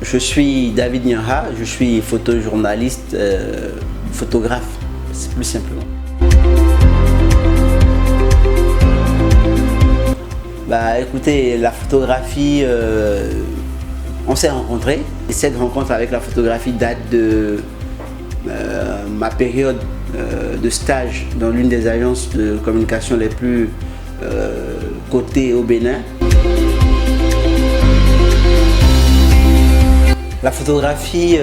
Je suis David Nyaha, je suis photojournaliste, photographe, c'est plus simplement. Bah écoutez, la photographie, on s'est rencontrés. Et cette rencontre avec la photographie date de ma période de stage dans l'une des agences de communication les plus cotées au Bénin. La photographie,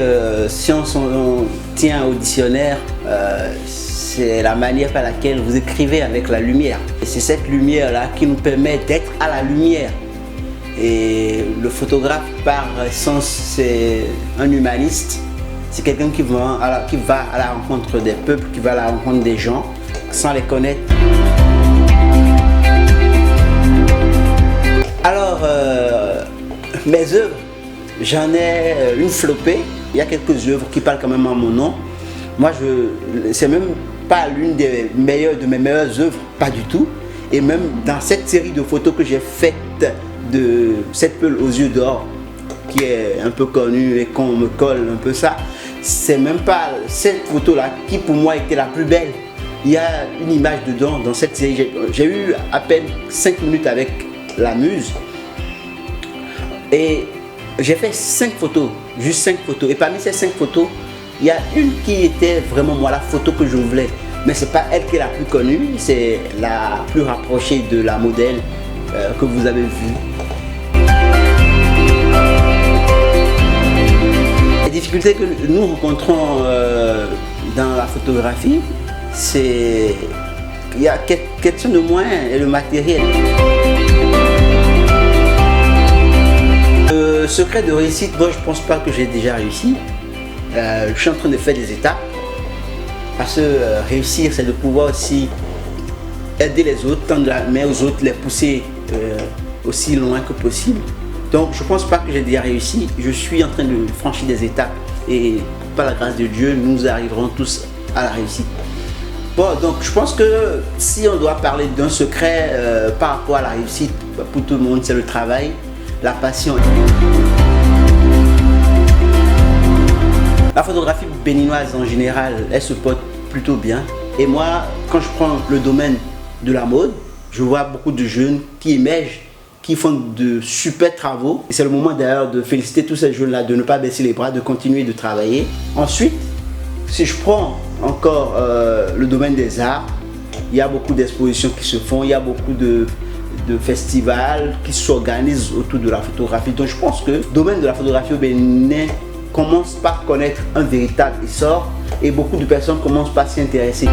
si on tient au dictionnaire, c'est la manière par laquelle vous écrivez avec la lumière. Et c'est cette lumière-là qui nous permet d'être à la lumière. Et le photographe, par essence, c'est un humaniste. C'est quelqu'un qui va à la rencontre des peuples, qui va à la rencontre des gens, sans les connaître. Alors, mes œuvres, j'en ai une flopée. Il y a quelques œuvres qui parlent quand même en mon nom. Moi, c'est même pas l'une des meilleures de mes meilleures œuvres, pas du tout. Et même dans cette série de photos que j'ai faites de cette Peule aux yeux d'or, qui est un peu connue et qu'on me colle un peu ça, c'est même pas cette photo-là qui pour moi était la plus belle. Il y a une image dedans dans cette série. J'ai eu à peine 5 minutes avec la muse. Et j'ai fait 5 photos, juste 5 photos. Et parmi ces 5 photos, il y a une qui était vraiment moi la photo que je voulais. Mais c'est pas elle qui est la plus connue, c'est la plus rapprochée de la modèle que vous avez vue. Les difficultés que nous rencontrons dans la photographie, c'est qu'il y a question de moyens et le matériel. Le secret de réussite, moi je pense pas que j'ai déjà réussi. Je suis en train de faire des étapes. Parce que réussir, c'est de pouvoir aussi aider les autres, tendre la main aux autres, les pousser aussi loin que possible. Donc je ne pense pas que j'ai déjà réussi. Je suis en train de franchir des étapes et par la grâce de Dieu, nous arriverons tous à la réussite. Bon, donc je pense que si on doit parler d'un secret par rapport à la réussite, pour tout le monde, c'est le travail, la passion. La photographie béninoise en général, elle se porte plutôt bien. Et moi, quand je prends le domaine de la mode, je vois beaucoup de jeunes qui émergent, qui font de super travaux. Et c'est le moment d'ailleurs de féliciter tous ces jeunes-là, de ne pas baisser les bras, de continuer de travailler. Ensuite, si je prends encore le domaine des arts, il y a beaucoup d'expositions qui se font, il y a beaucoup de festivals qui s'organisent autour de la photographie. Donc je pense que le domaine de la photographie au Bénin commence par connaître un véritable essor et beaucoup de personnes commencent par s'y intéresser.